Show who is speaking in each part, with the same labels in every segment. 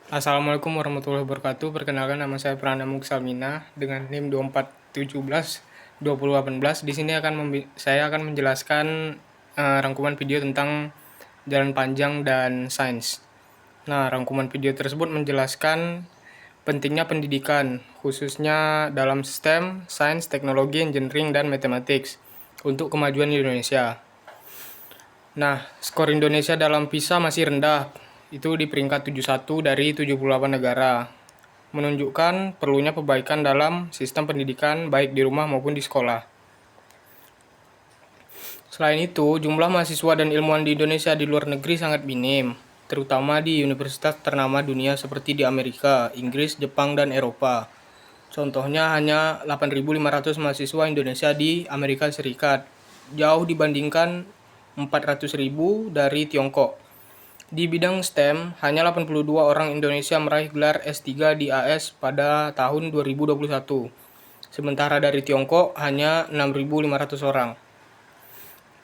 Speaker 1: Assalamualaikum warahmatullahi wabarakatuh. Perkenalkan nama saya Pranamuk Salmina dengan NIM 2417 2018. Di sini saya akan menjelaskan rangkuman video tentang jalan panjang dan sains. Nah, rangkuman video tersebut menjelaskan pentingnya pendidikan, khususnya dalam STEM, sains, teknologi, engineering, dan mathematics untuk kemajuan Indonesia. Nah, skor Indonesia dalam PISA masih rendah, itu di peringkat 71 dari 78 negara, menunjukkan perlunya perbaikan dalam sistem pendidikan baik di rumah maupun di sekolah. Selain itu, jumlah mahasiswa dan ilmuwan di Indonesia di luar negeri sangat minim, terutama di universitas ternama dunia seperti di Amerika, Inggris, Jepang, dan Eropa. Contohnya hanya 8.500 mahasiswa Indonesia di Amerika Serikat, jauh dibandingkan 400.000 dari Tiongkok. Di bidang STEM, hanya 82 orang Indonesia meraih gelar S3 di AS pada tahun 2021. Sementara dari Tiongkok hanya 6.500 orang.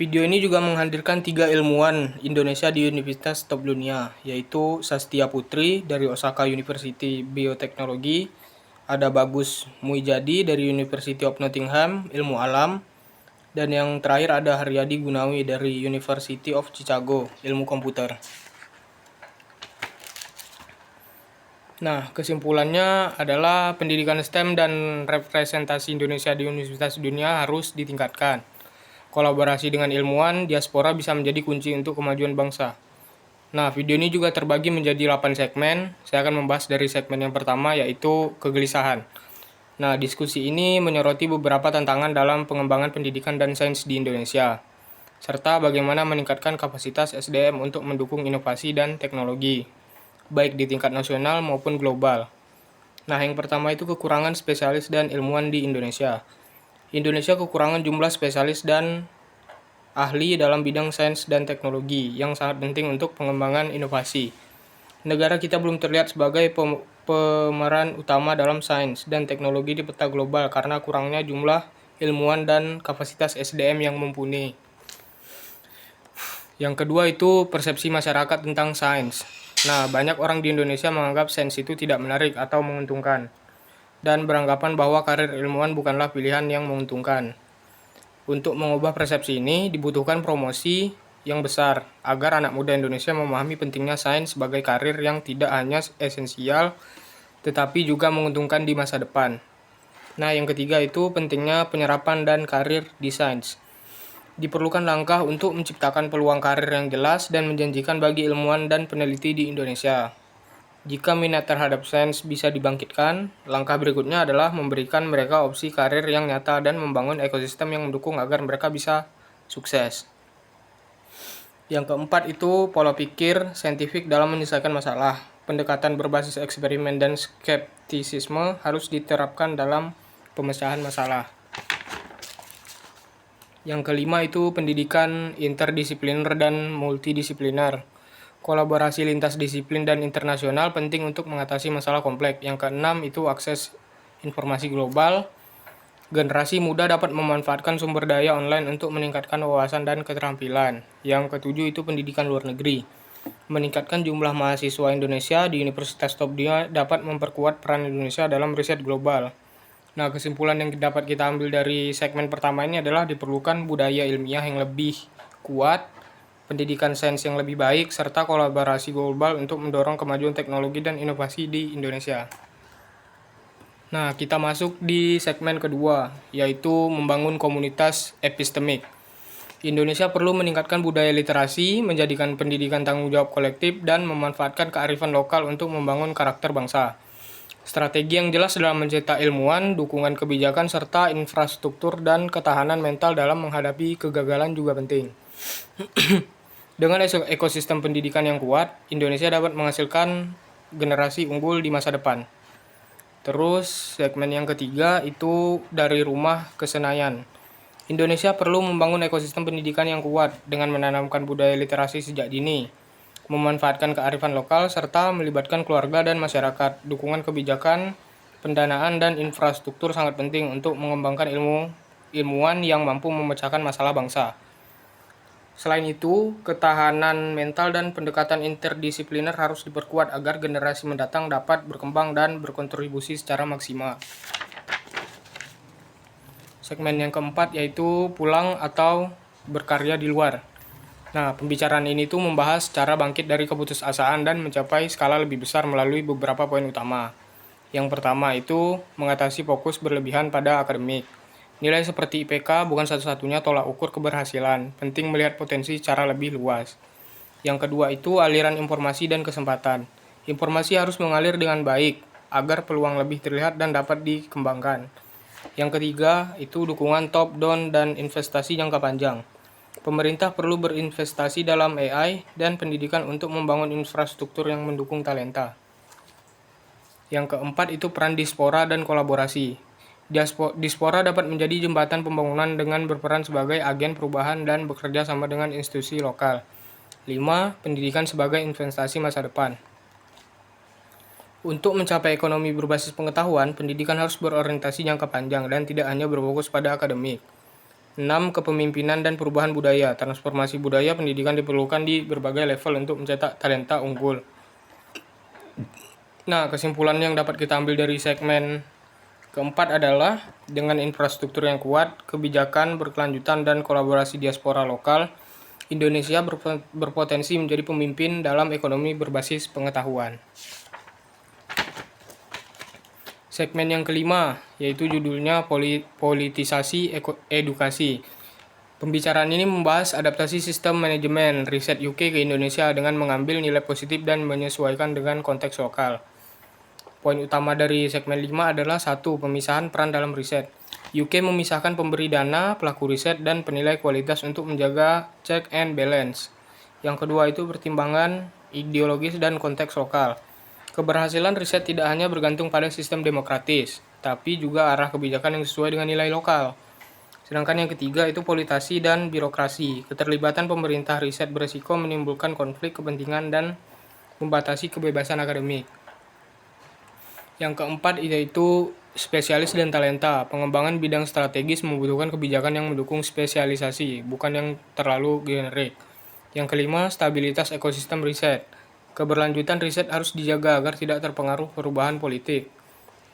Speaker 1: Video ini juga menghadirkan 3 ilmuwan Indonesia di universitas top dunia, yaitu Sastia Putri dari Osaka University Bioteknologi, ada Bagus Muijadi dari University of Nottingham, Ilmu Alam, dan yang terakhir ada Haryadi Gunawi dari University of Chicago, Ilmu Komputer. Nah, kesimpulannya adalah pendidikan STEM dan representasi Indonesia di universitas dunia harus ditingkatkan. Kolaborasi dengan ilmuwan diaspora bisa menjadi kunci untuk kemajuan bangsa. Nah, video ini juga terbagi menjadi 8 segmen. Saya akan membahas dari segmen yang pertama, yaitu kegelisahan. Nah, diskusi ini menyoroti beberapa tantangan dalam pengembangan pendidikan dan sains di Indonesia, serta bagaimana meningkatkan kapasitas SDM untuk mendukung inovasi dan teknologi, baik di tingkat nasional maupun global. Nah, yang pertama itu kekurangan spesialis dan ilmuwan di Indonesia. Indonesia kekurangan jumlah spesialis dan ahli dalam bidang sains dan teknologi yang sangat penting untuk pengembangan inovasi. Negara kita belum terlihat sebagai pemeran utama dalam sains dan teknologi di peta global karena kurangnya jumlah ilmuwan dan kapasitas SDM yang mumpuni. Yang kedua itu persepsi masyarakat tentang sains. Nah, banyak orang di Indonesia menganggap sains itu tidak menarik atau menguntungkan, dan beranggapan bahwa karir ilmuwan bukanlah pilihan yang menguntungkan. Untuk mengubah persepsi ini, dibutuhkan promosi yang besar agar anak muda Indonesia memahami pentingnya sains sebagai karir yang tidak hanya esensial, tetapi juga menguntungkan di masa depan. Nah, yang ketiga itu pentingnya penyerapan dan karir di sains. Diperlukan langkah untuk menciptakan peluang karir yang jelas dan menjanjikan bagi ilmuwan dan peneliti di Indonesia. Jika minat terhadap sains bisa dibangkitkan, langkah berikutnya adalah memberikan mereka opsi karir yang nyata dan membangun ekosistem yang mendukung agar mereka bisa sukses. Yang keempat itu pola pikir saintifik dalam menyelesaikan masalah. Pendekatan berbasis eksperimen dan skeptisisme harus diterapkan dalam pemecahan masalah. Yang kelima itu pendidikan interdisipliner dan multidisipliner. Kolaborasi lintas disiplin dan internasional penting untuk mengatasi masalah kompleks. Yang keenam itu akses informasi global. Generasi muda dapat memanfaatkan sumber daya online untuk meningkatkan wawasan dan keterampilan. Yang ketujuh itu pendidikan luar negeri. Meningkatkan jumlah mahasiswa Indonesia di universitas top dunia dapat memperkuat peran Indonesia dalam riset global. Nah, kesimpulan yang dapat kita ambil dari segmen pertama ini adalah diperlukan budaya ilmiah yang lebih kuat, pendidikan sains yang lebih baik, serta kolaborasi global untuk mendorong kemajuan teknologi dan inovasi di Indonesia. Nah, kita masuk di segmen kedua, yaitu membangun komunitas epistemik. Indonesia perlu meningkatkan budaya literasi, menjadikan pendidikan tanggung jawab kolektif, dan memanfaatkan kearifan lokal untuk membangun karakter bangsa. Strategi yang jelas dalam mencetak ilmuwan, dukungan kebijakan, serta infrastruktur dan ketahanan mental dalam menghadapi kegagalan juga penting. Dengan ekosistem pendidikan yang kuat, Indonesia dapat menghasilkan generasi unggul di masa depan. Terus segmen yang ketiga itu dari rumah ke Senayan. Indonesia perlu membangun ekosistem pendidikan yang kuat dengan menanamkan budaya literasi sejak dini, memanfaatkan kearifan lokal, serta melibatkan keluarga dan masyarakat. Dukungan kebijakan, pendanaan, dan infrastruktur sangat penting untuk mengembangkan ilmuwan yang mampu memecahkan masalah bangsa. Selain itu, ketahanan mental dan pendekatan interdisipliner harus diperkuat agar generasi mendatang dapat berkembang dan berkontribusi secara maksimal. Segmen yang keempat yaitu pulang atau berkarya di luar. Nah, pembicaraan ini tuh membahas cara bangkit dari keputusasaan dan mencapai skala lebih besar melalui beberapa poin utama. Yang pertama itu mengatasi fokus berlebihan pada akademik. Nilai seperti IPK bukan satu-satunya tolak ukur keberhasilan, penting melihat potensi secara lebih luas. Yang kedua itu aliran informasi dan kesempatan. Informasi harus mengalir dengan baik, agar peluang lebih terlihat dan dapat dikembangkan. Yang ketiga itu dukungan top-down dan investasi jangka panjang. Pemerintah perlu berinvestasi dalam AI dan pendidikan untuk membangun infrastruktur yang mendukung talenta. Yang keempat itu peran diaspora dan kolaborasi. Diaspora dapat menjadi jembatan pembangunan dengan berperan sebagai agen perubahan dan bekerja sama dengan institusi lokal. 5. Pendidikan sebagai investasi masa depan. Untuk mencapai ekonomi berbasis pengetahuan, pendidikan harus berorientasi jangka panjang dan tidak hanya berfokus pada akademik. 6. Kepemimpinan dan perubahan budaya. Transformasi budaya pendidikan diperlukan di berbagai level untuk mencetak talenta unggul. Nah, kesimpulan yang dapat kita ambil dari segmen keempat adalah dengan infrastruktur yang kuat, kebijakan berkelanjutan dan kolaborasi diaspora lokal, Indonesia berpotensi menjadi pemimpin dalam ekonomi berbasis pengetahuan. Segmen yang kelima, yaitu judulnya politisasi edukasi. Pembicaraan ini membahas adaptasi sistem manajemen riset UK ke Indonesia dengan mengambil nilai positif dan menyesuaikan dengan konteks lokal. Poin utama dari segmen 5 adalah 1. Pemisahan peran dalam riset. UK memisahkan pemberi dana, pelaku riset, dan penilai kualitas untuk menjaga check and balance. Yang kedua itu pertimbangan ideologis dan konteks lokal. Keberhasilan riset tidak hanya bergantung pada sistem demokratis, tapi juga arah kebijakan yang sesuai dengan nilai lokal. Sedangkan yang ketiga itu politisasi dan birokrasi. Keterlibatan pemerintah riset beresiko menimbulkan konflik kepentingan dan membatasi kebebasan akademik. Yang keempat yaitu spesialis dan talenta. Pengembangan bidang strategis membutuhkan kebijakan yang mendukung spesialisasi, bukan yang terlalu generik. Yang kelima, stabilitas ekosistem riset. Keberlanjutan riset harus dijaga agar tidak terpengaruh perubahan politik.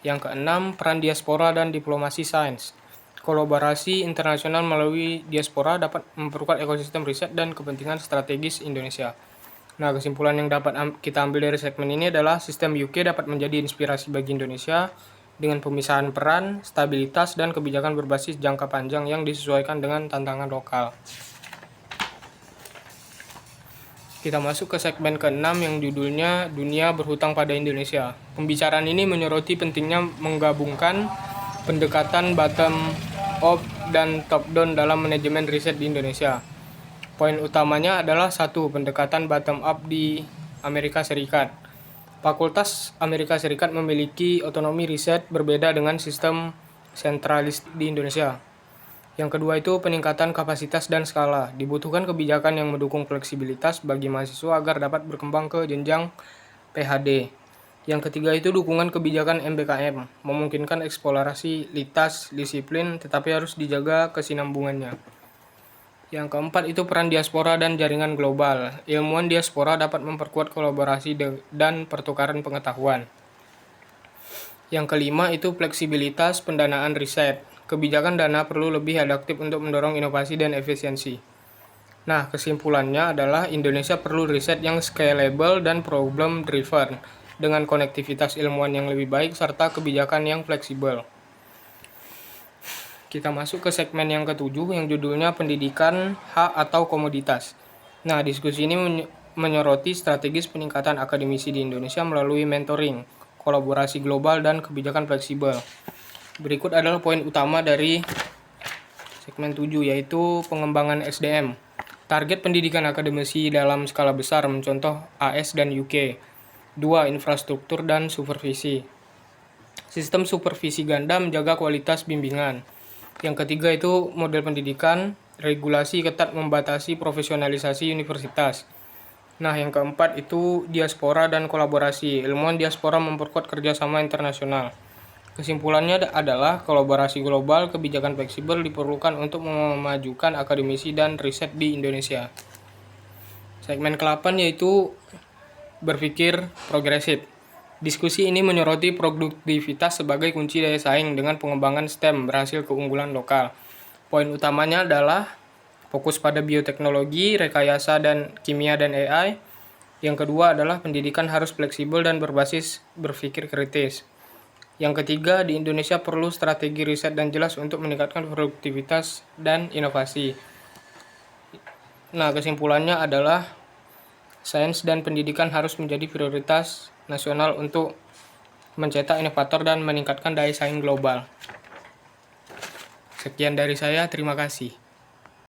Speaker 1: Yang keenam, peran diaspora dan diplomasi sains. Kolaborasi internasional melalui diaspora dapat memperkuat ekosistem riset dan kepentingan strategis Indonesia. Nah, kesimpulan yang dapat kita ambil dari segmen ini adalah sistem UK dapat menjadi inspirasi bagi Indonesia dengan pemisahan peran, stabilitas, dan kebijakan berbasis jangka panjang yang disesuaikan dengan tantangan lokal. Kita masuk ke segmen ke-6 yang judulnya Dunia Berhutang pada Indonesia. Pembicaraan ini menyoroti pentingnya menggabungkan pendekatan bottom up dan top down dalam manajemen riset di Indonesia. Poin utamanya adalah 1. Pendekatan bottom up di Amerika Serikat. Fakultas Amerika Serikat memiliki otonomi riset berbeda dengan sistem sentralis di Indonesia. Yang kedua itu peningkatan kapasitas dan skala. Dibutuhkan kebijakan yang mendukung fleksibilitas bagi mahasiswa agar dapat berkembang ke jenjang PhD. Yang ketiga itu dukungan kebijakan MBKM, memungkinkan eksplorasi lintas disiplin tetapi harus dijaga kesinambungannya. Yang keempat itu peran diaspora dan jaringan global. Ilmuwan diaspora dapat memperkuat kolaborasi dan pertukaran pengetahuan. Yang kelima itu fleksibilitas pendanaan riset. Kebijakan dana perlu lebih adaptif untuk mendorong inovasi dan efisiensi. Nah, kesimpulannya adalah Indonesia perlu riset yang scalable dan problem driven dengan konektivitas ilmuwan yang lebih baik serta kebijakan yang fleksibel. Kita masuk ke segmen yang ketujuh yang judulnya pendidikan, hak atau komoditas. Nah, diskusi ini menyoroti strategis peningkatan akademisi di Indonesia melalui mentoring, kolaborasi global, dan kebijakan fleksibel. Berikut adalah poin utama dari segmen 7 yaitu pengembangan SDM. Target pendidikan akademisi dalam skala besar mencontoh AS dan UK. 2. Infrastruktur dan supervisi. Sistem supervisi ganda menjaga kualitas bimbingan. Yang ketiga itu model pendidikan, regulasi ketat membatasi profesionalisasi universitas. Nah, yang keempat itu diaspora dan kolaborasi. Ilmuwan diaspora memperkuat kerjasama internasional. Kesimpulannya adalah kolaborasi global, kebijakan fleksibel diperlukan untuk memajukan akademisi dan riset di Indonesia. Segmen ke-8 yaitu berpikir progresif. Diskusi ini menyoroti produktivitas sebagai kunci daya saing dengan pengembangan STEM berhasil keunggulan lokal. Poin utamanya adalah fokus pada bioteknologi, rekayasa dan kimia dan AI. Yang kedua adalah pendidikan harus fleksibel dan berbasis berpikir kritis. Yang ketiga, di Indonesia perlu strategi riset dan jelas untuk meningkatkan produktivitas dan inovasi. Nah, kesimpulannya adalah sains dan pendidikan harus menjadi prioritas nasional untuk mencetak inovator dan meningkatkan daya saing global. Sekian dari saya, terima kasih.